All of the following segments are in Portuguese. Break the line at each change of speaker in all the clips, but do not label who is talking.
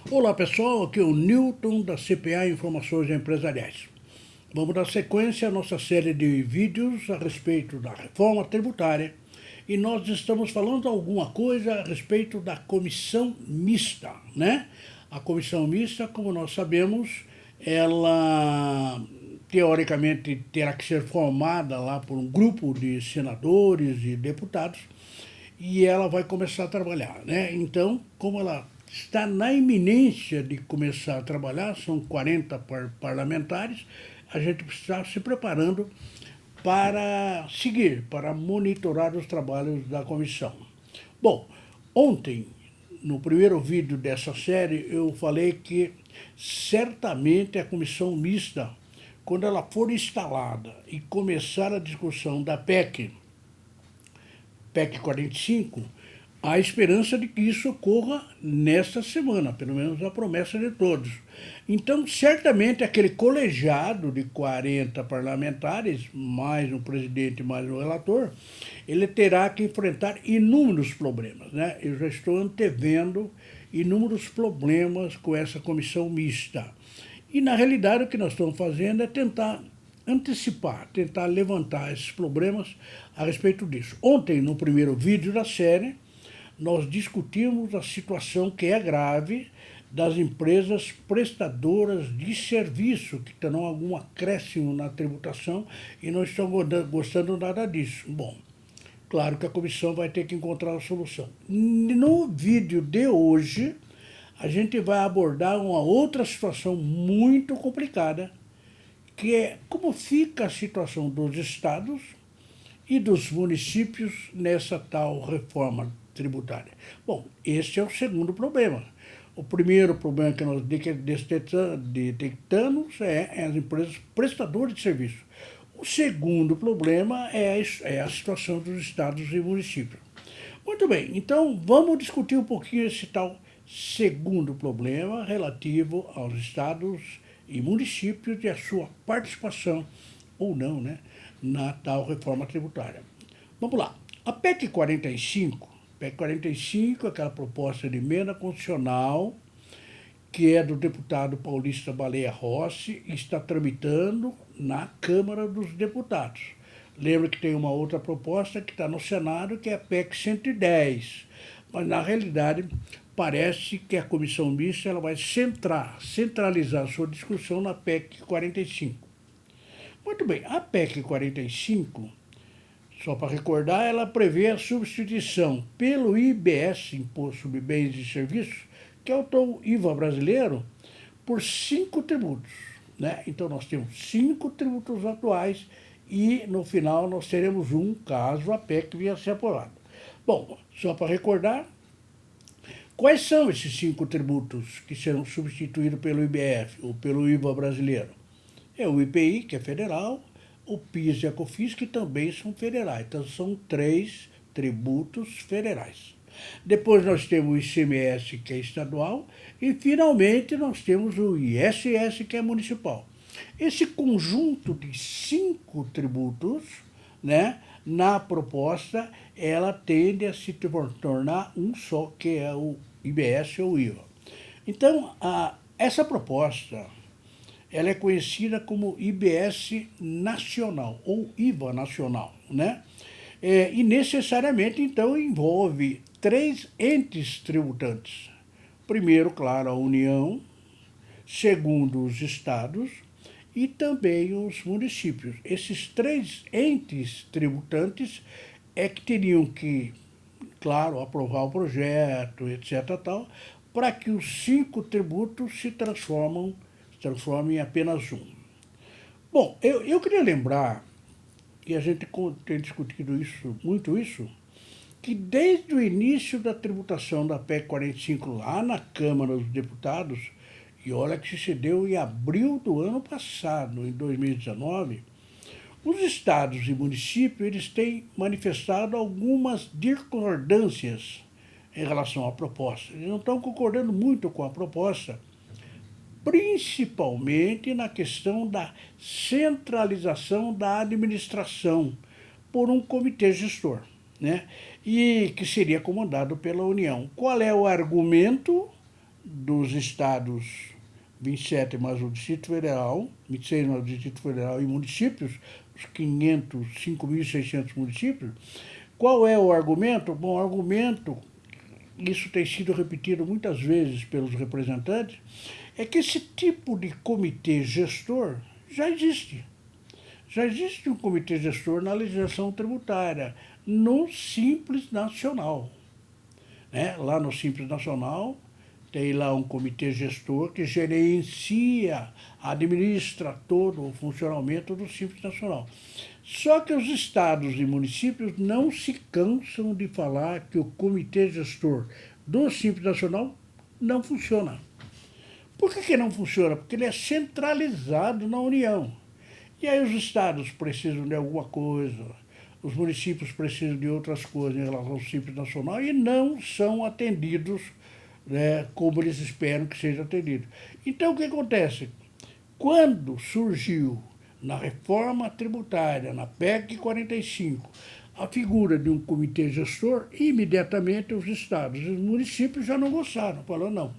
Olá pessoal, aqui é o Newton da CPA Informações Empresariais. Vamos dar sequência à nossa série de vídeos a respeito da reforma tributária e nós estamos falando alguma coisa a respeito da comissão mista, né? A comissão mista, como nós sabemos, ela teoricamente terá que ser formada lá por um grupo de senadores e deputados e ela vai começar a trabalhar, né? Então, como ela está na iminência de começar a trabalhar, são 40 parlamentares, a gente precisa se preparando para seguir, para monitorar os trabalhos da comissão. Bom, ontem, no primeiro vídeo dessa série, eu falei que certamente a comissão mista, quando ela for instalada e começar a discussão da PEC 45, há esperança de que isso ocorra nesta semana, pelo menos a promessa de todos. Então, certamente, aquele colegiado de 40 parlamentares, mais um presidente, mais um relator, ele terá que enfrentar inúmeros problemas, né? Eu já estou antevendo inúmeros problemas com essa comissão mista. E, na realidade, o que nós estamos fazendo é tentar antecipar, tentar levantar esses problemas a respeito disso. Ontem, no primeiro vídeo da série, nós discutimos a situação que é grave das empresas prestadoras de serviço, que terão algum acréscimo na tributação e não estão gostando nada disso. Bom, claro que a comissão vai ter que encontrar a solução. No vídeo de hoje, a gente vai abordar uma outra situação muito complicada, que é como fica a situação dos estados e dos municípios nessa tal reforma tributária. Bom, esse é o segundo problema. O primeiro problema que nós detectamos é as empresas prestadoras de serviço. O segundo problema é a situação dos estados e municípios. Muito bem, então vamos discutir um pouquinho esse tal segundo problema relativo aos estados e municípios e a sua participação ou não, né, na tal reforma tributária. Vamos lá. A PEC 45, aquela proposta de emenda constitucional, que é do deputado paulista Baleia Rossi, está tramitando na Câmara dos Deputados. Lembra que tem uma outra proposta que está no Senado, que é a PEC 110. Mas, na realidade, parece que a comissão mista ela vai centralizar sua discussão na PEC 45. Muito bem, a PEC 45, só para recordar, ela prevê a substituição pelo IBS, Imposto sobre Bens e Serviços, que é o tom IVA brasileiro, por 5 tributos, né? Então nós temos 5 tributos atuais e no final nós teremos um, caso a PEC venha a ser aprovada. Bom, só para recordar, quais são esses 5 tributos que serão substituídos pelo IBF ou pelo IVA brasileiro? É o IPI, que é federal, o PIS e a COFINS, que também são federais. Então, são 3 tributos federais. Depois nós temos o ICMS, que é estadual, e finalmente nós temos o ISS, que é municipal. Esse conjunto de 5 tributos, né, na proposta, ela tende a se tornar um só, que é o IBS ou IVA. Então, essa proposta ela é conhecida como IBS nacional ou IVA nacional, né? E necessariamente, então, envolve 3 entes tributantes. Primeiro, claro, a União, segundo, os estados e também os municípios. Esses 3 entes tributantes é que teriam que, claro, aprovar o projeto, etc. tal, para que os 5 tributos se transformem em apenas um. Bom, eu queria lembrar, e a gente tem discutido muito isso, que desde o início da tributação da PEC 45 lá na Câmara dos Deputados, e olha que se deu em abril do ano passado, em 2019, os estados e municípios eles têm manifestado algumas discordâncias em relação à proposta. Eles não estão concordando muito com a proposta, principalmente na questão da centralização da administração por um comitê gestor, né? E que seria comandado pela União. Qual é o argumento? dos estados 27 mais o Distrito Federal, 26 mais o Distrito Federal e municípios, os 5.600 municípios. Qual é o argumento? Bom, o argumento, isso tem sido repetido muitas vezes pelos representantes, é que esse tipo de comitê gestor já existe. Já existe um comitê gestor na legislação tributária, no Simples Nacional. Lá no Simples Nacional, tem lá um comitê gestor que gerencia, administra todo o funcionamento do Simples Nacional. Só que os estados e municípios não se cansam de falar que o comitê gestor do Simples Nacional não funciona. Por que não funciona? Porque ele é centralizado na União. E aí os estados precisam de alguma coisa, os municípios precisam de outras coisas em relação ao Simples Nacional e não são atendidos, como eles esperam que seja atendido. Então o que acontece? Quando surgiu na reforma tributária, na PEC 45, a figura de um comitê gestor, imediatamente os estados e os municípios já não gostaram, falaram não.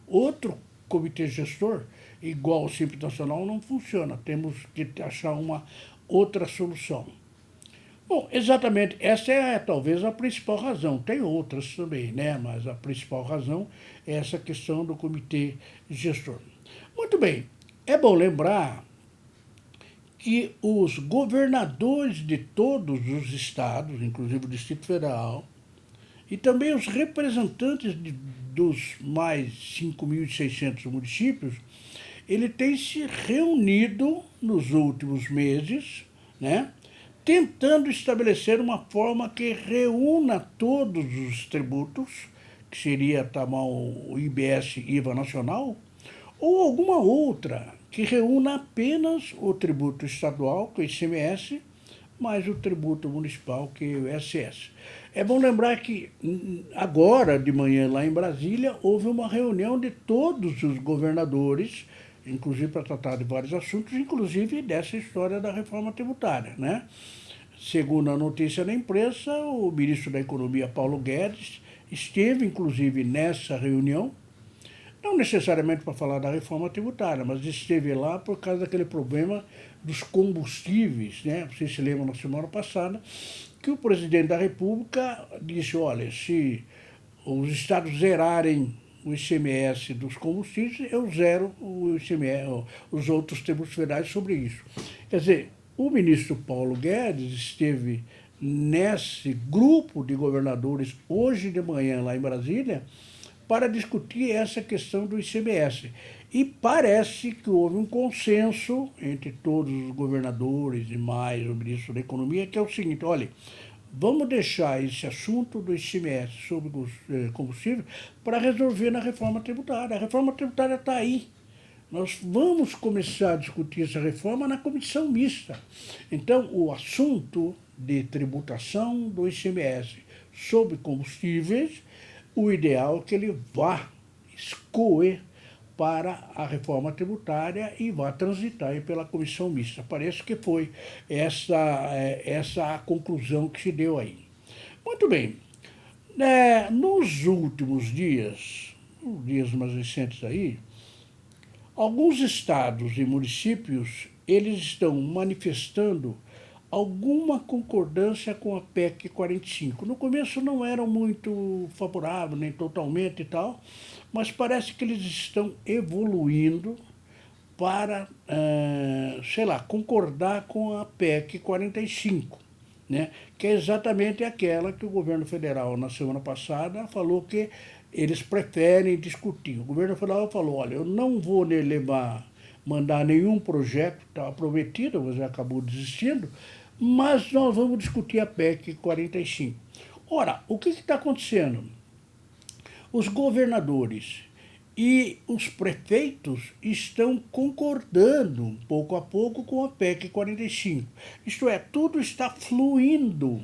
Outro comitê gestor, igual ao Simples Nacional, não funciona, temos que achar uma outra solução. Bom, exatamente, essa é talvez a principal razão. Tem outras também, mas a principal razão é essa questão do comitê gestor. Muito bem, é bom lembrar que os governadores de todos os estados, inclusive o Distrito Federal, e também os representantes dos mais 5.600 municípios, ele tem se reunido nos últimos meses, tentando estabelecer uma forma que reúna todos os tributos, que seria o IBS IVA nacional, ou alguma outra que reúna apenas o tributo estadual, que é o ICMS, mais o tributo municipal, que é o ISS. É bom lembrar que agora de manhã lá em Brasília houve uma reunião de todos os governadores, inclusive para tratar de vários assuntos, inclusive dessa história da reforma tributária, Segundo a notícia da imprensa, o ministro da Economia, Paulo Guedes, esteve inclusive nessa reunião, não necessariamente para falar da reforma tributária, mas esteve lá por causa daquele problema dos combustíveis, Vocês se lembram na semana passada que o presidente da República disse, olha, se os estados zerarem o ICMS dos combustíveis, eu zero o ICMS, os outros tributos federais sobre isso. Quer dizer, o ministro Paulo Guedes esteve nesse grupo de governadores hoje de manhã lá em Brasília para discutir essa questão do ICMS. E parece que houve um consenso entre todos os governadores e mais o ministro da Economia, que é o seguinte, olha, vamos deixar esse assunto do ICMS sobre combustível para resolver na reforma tributária. A reforma tributária está aí. Nós vamos começar a discutir essa reforma na comissão mista. Então, o assunto de tributação do ICMS sobre combustíveis, o ideal é que ele vá escoer para a reforma tributária e vá transitar pela comissão mista. Parece que foi essa a conclusão que se deu aí. Muito bem. Nos últimos dias mais recentes aí, alguns estados e municípios, eles estão manifestando alguma concordância com a PEC 45. No começo não eram muito favoráveis, nem totalmente e tal, mas parece que eles estão evoluindo para, concordar com a PEC 45, que é exatamente aquela que o governo federal, na semana passada, falou que eles preferem discutir. O governo federal falou, olha, eu não vou mandar nenhum projeto, estava prometido, mas acabou desistindo, mas nós vamos discutir a PEC 45. Ora, o que está acontecendo? Os governadores e os prefeitos estão concordando, pouco a pouco, com a PEC 45. Isto é, tudo está fluindo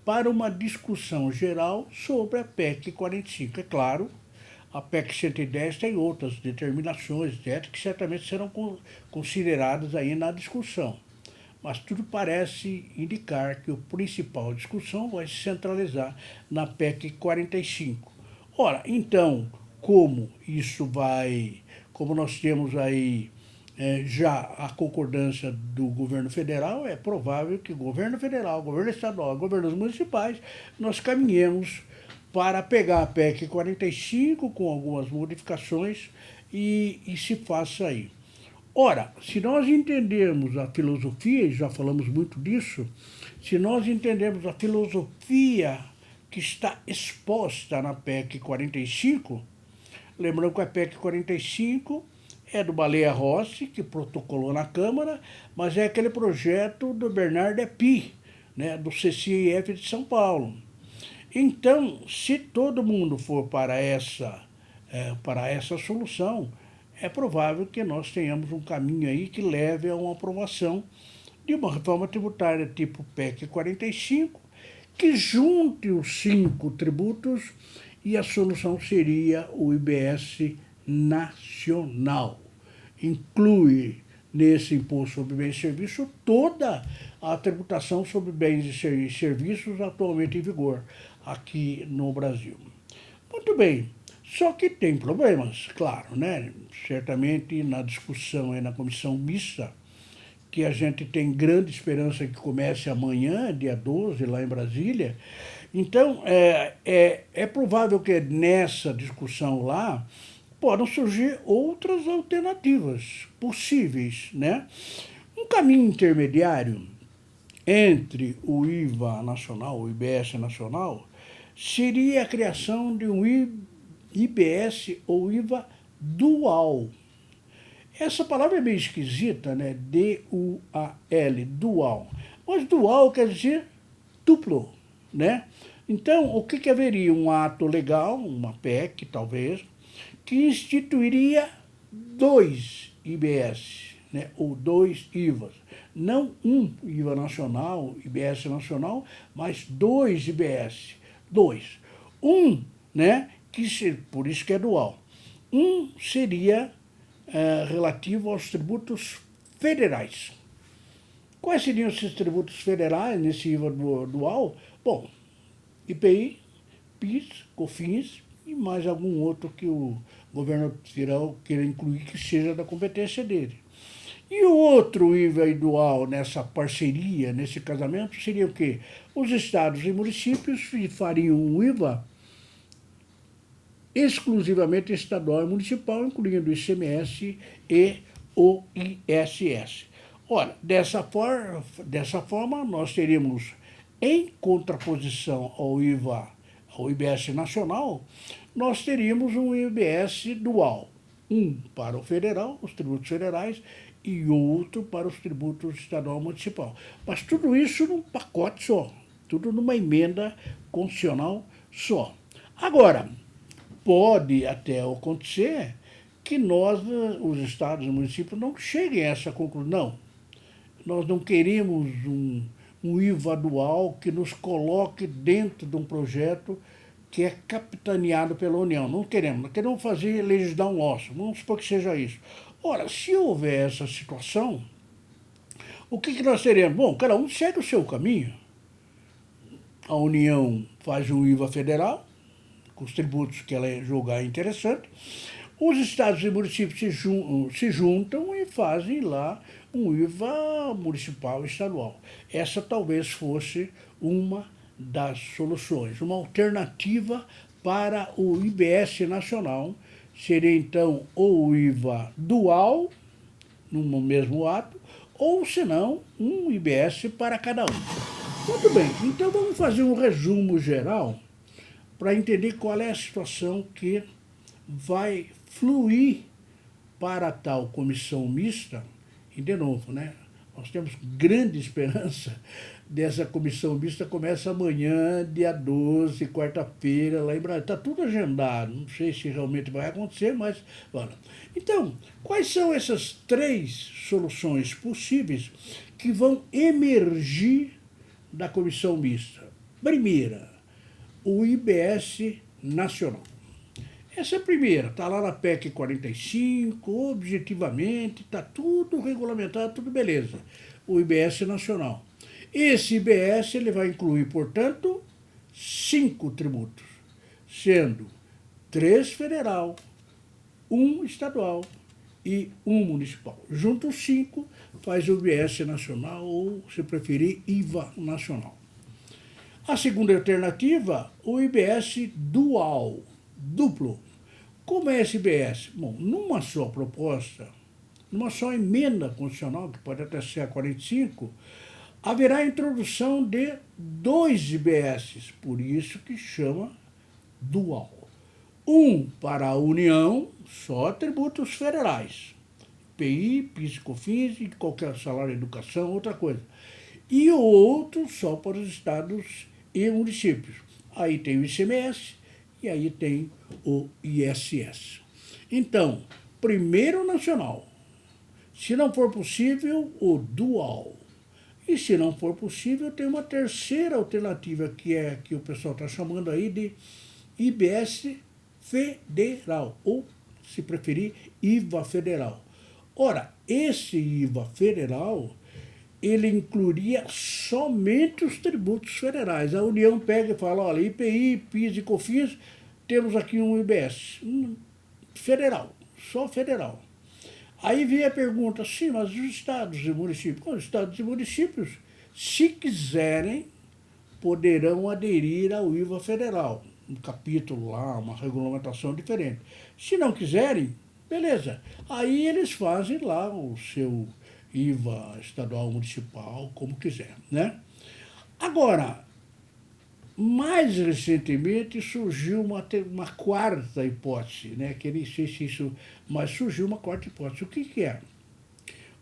para uma discussão geral sobre a PEC 45. É claro, a PEC 110 tem outras determinações, etc., que certamente serão consideradas aí na discussão. Mas tudo parece indicar que a principal discussão vai se centralizar na PEC 45. Ora, então, como nós temos aí já a concordância do governo federal, é provável que o governo federal, governo estadual, governos municipais, nós caminhemos para pegar a PEC 45 com algumas modificações e se faça aí. Ora, se nós entendermos a filosofia, e já falamos muito disso, se nós entendermos a filosofia que está exposta na PEC 45, lembrando que a PEC 45 é do Baleia Rossi, que protocolou na Câmara, mas é aquele projeto do Bernard Api, né, do CCIF de São Paulo. Então, se todo mundo for para essa solução, é provável que nós tenhamos um caminho aí que leve a uma aprovação de uma reforma tributária tipo PEC 45, que junte os 5 tributos e a solução seria o IBS nacional. Inclui nesse imposto sobre bens e serviços toda a tributação sobre bens e serviços atualmente em vigor aqui no Brasil. Muito bem, só que tem problemas, claro, né? Certamente na discussão aí na comissão mista, que a gente tem grande esperança que comece amanhã, dia 12, lá em Brasília. Então, é provável que nessa discussão lá possam surgir outras alternativas possíveis, né? Um caminho intermediário entre o IVA nacional, o IBS nacional, seria a criação de um IBS ou IVA dual. Essa palavra é meio esquisita, né? D-U-A-L, dual. Mas dual quer dizer duplo, né? Então, o que haveria? Um ato legal, uma PEC, talvez, que instituiria 2 IBS, né? Ou 2 IVAs. Não um IVA nacional, IBS nacional, mas 2 IBS. 2. Né? Por isso que é dual. Seria relativo aos tributos federais. Quais seriam esses tributos federais nesse IVA dual? Bom, IPI, PIS, COFINS e mais algum outro que o governo federal queira incluir que seja da competência dele. E o outro IVA dual nessa parceria, nesse casamento, seria o quê? Os estados e municípios fariam um IVA exclusivamente estadual e municipal, incluindo o ICMS e o ISS. Ora, dessa forma, nós teríamos, em contraposição ao IVA, ao IBS nacional, nós teríamos um IBS dual. Um para o federal, os tributos federais, e outro para os tributos estadual e municipal. Mas tudo isso num pacote só, tudo numa emenda constitucional só. Agora, pode até acontecer que nós, os estados e municípios, não cheguem a essa conclusão. Não, nós não queremos um IVA dual que nos coloque dentro de um projeto que é capitaneado pela União. Não queremos, nós queremos legislar um osso, vamos supor que seja isso. Ora, se houver essa situação, o que nós teremos? Bom, cada um segue o seu caminho. A União faz um IVA federal, com os tributos que ela julgar interessante. Os estados e municípios se juntam e fazem lá um IVA municipal e estadual. Essa talvez fosse uma das soluções, uma alternativa para o IBS nacional. Seria então ou o IVA dual, no mesmo ato, ou senão um IBS para cada um. Muito bem, então vamos fazer um resumo geral para entender qual é a situação que vai fluir para a tal comissão mista. E, de novo, né, nós temos grande esperança dessa comissão mista. Começa amanhã, dia 12, quarta-feira, lá em Brasília. Está tudo agendado, não sei se realmente vai acontecer, mas... Voilà. Então, quais são essas 3 soluções possíveis que vão emergir da comissão mista? Primeira, o IBS nacional. Essa é a primeira, está lá na PEC 45, objetivamente, está tudo regulamentado, tudo beleza. O IBS nacional. Esse IBS ele vai incluir, portanto, 5 tributos, sendo 3 federal, 1 estadual e 1 municipal. Junto os 5, faz o IBS nacional ou, se preferir, IVA nacional. A segunda alternativa, o IBS dual, duplo. Como é esse IBS? Bom, numa só proposta, numa só emenda constitucional, que pode até ser a 45, haverá a introdução de 2 IBS, por isso que chama dual. Um para a União, só tributos federais, IPI, PIS e COFINS e qualquer salário de educação, outra coisa. E o outro só para os estados e municípios. Aí tem o ICMS e aí tem o ISS. Então, primeiro nacional. Se não for possível, o dual. E se não for possível, tem uma terceira alternativa, que é que o pessoal está chamando aí de IBS federal, ou, se preferir, IVA federal. Ora, esse IVA federal, ele incluiria somente os tributos federais. A União pega e fala, olha, IPI, PIS e COFINS, temos aqui um IBS federal, só federal. Aí vem a pergunta, sim, mas os estados e municípios? Os estados e municípios, se quiserem, poderão aderir ao IVA federal. Um capítulo lá, uma regulamentação diferente. Se não quiserem, beleza. Aí eles fazem lá o seu IVA estadual, municipal, como quiser, né? Agora, mais recentemente surgiu uma quarta hipótese, né? Que nem sei se isso, mas surgiu uma quarta hipótese. O que é?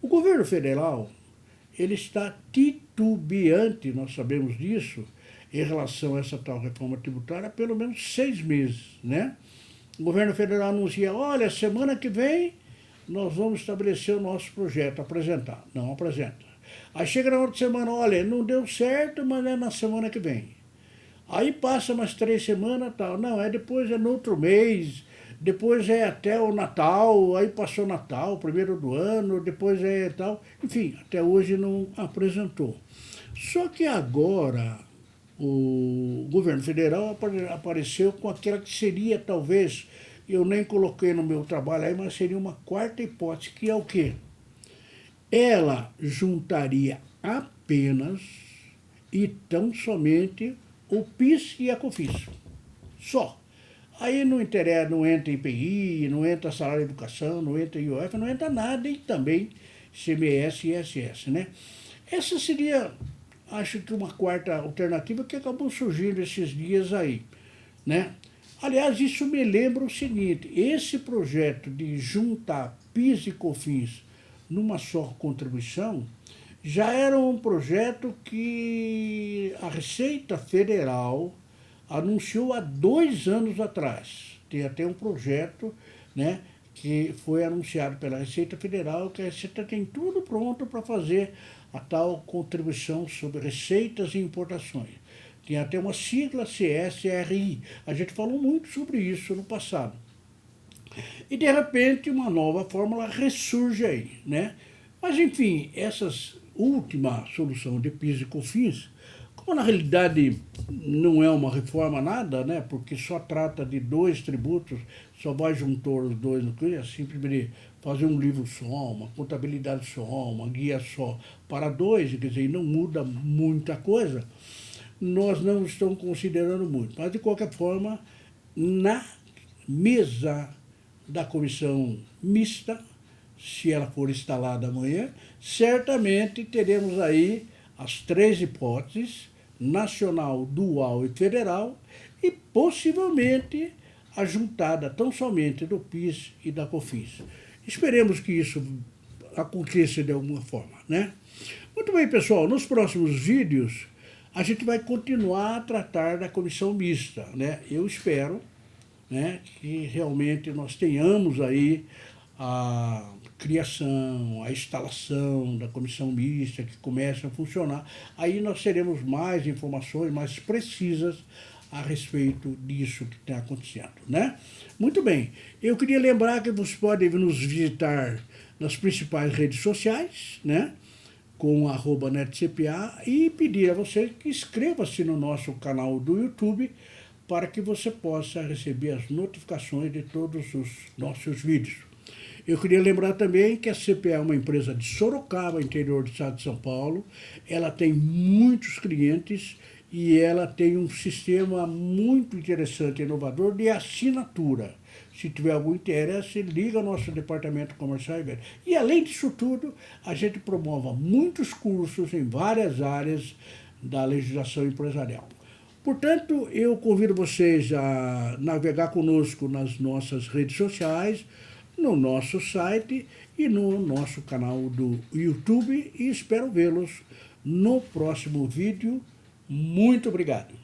O governo federal, ele está titubeante, nós sabemos disso, em relação a essa tal reforma tributária há pelo menos 6 meses, né? O governo federal anuncia, olha, semana que vem nós vamos estabelecer o nosso projeto, apresentar. Não apresenta. Aí chega na outra semana, olha, não deu certo, mas é na semana que vem. Aí passa umas 3 semanas, tal. Não, depois é no outro mês, depois é até o Natal, aí passou o Natal, primeiro do ano, depois é tal. Enfim, até hoje não apresentou. Só que agora o governo federal apareceu com aquela que seria, talvez, eu nem coloquei no meu trabalho aí, mas seria uma quarta hipótese, que é o quê? Ela juntaria apenas e tão somente o PIS e a COFINS. Só. Aí não interessa, não entra IPI, não entra salário de educação, não entra IOF, não entra nada, e também ICMS e ISS, né? Essa seria, acho que uma quarta alternativa que acabou surgindo esses dias aí, né? Aliás, isso me lembra o seguinte, esse projeto de juntar PIS e COFINS numa só contribuição já era um projeto que a Receita Federal anunciou há 2 anos atrás. Tem até um projeto, né, que foi anunciado pela Receita Federal, que a Receita tem tudo pronto para fazer a tal contribuição sobre receitas e importações. Tem até uma sigla CSRI. A gente falou muito sobre isso no passado. E, de repente, uma nova fórmula ressurge aí, né? Mas, enfim, essas última solução de PIS e COFINS, como na realidade não é uma reforma nada, né? Porque só trata de 2 tributos, só vai juntar os 2 no que é simplesmente fazer um livro só, uma contabilidade só, uma guia só para 2, quer dizer, não muda muita coisa. Nós não estamos considerando muito. Mas, de qualquer forma, na mesa da comissão mista, se ela for instalada amanhã, certamente teremos aí as 3 hipóteses, nacional, dual e federal, e possivelmente a juntada tão somente do PIS e da COFINS. Esperemos que isso aconteça de alguma forma, né? Muito bem, pessoal, nos próximos vídeos a gente vai continuar a tratar da comissão mista, né? Eu espero, né, que realmente nós tenhamos aí a criação, a instalação da comissão mista que comece a funcionar. Aí nós teremos mais informações mais precisas a respeito disso que está acontecendo, né? Muito bem, eu queria lembrar que vocês podem nos visitar nas principais redes sociais, né? Com @netcpa, e pedir a você que inscreva-se no nosso canal do YouTube para que você possa receber as notificações de todos os nossos vídeos. Eu queria lembrar também que a CPA é uma empresa de Sorocaba, interior do estado de São Paulo. Ela tem muitos clientes e ela tem um sistema muito interessante e inovador de assinatura. Se tiver algum interesse, liga ao nosso departamento comercial e venda. E além disso tudo, a gente promove muitos cursos em várias áreas da legislação empresarial. Portanto, eu convido vocês a navegar conosco nas nossas redes sociais, no nosso site e no nosso canal do YouTube e espero vê-los no próximo vídeo. Muito obrigado.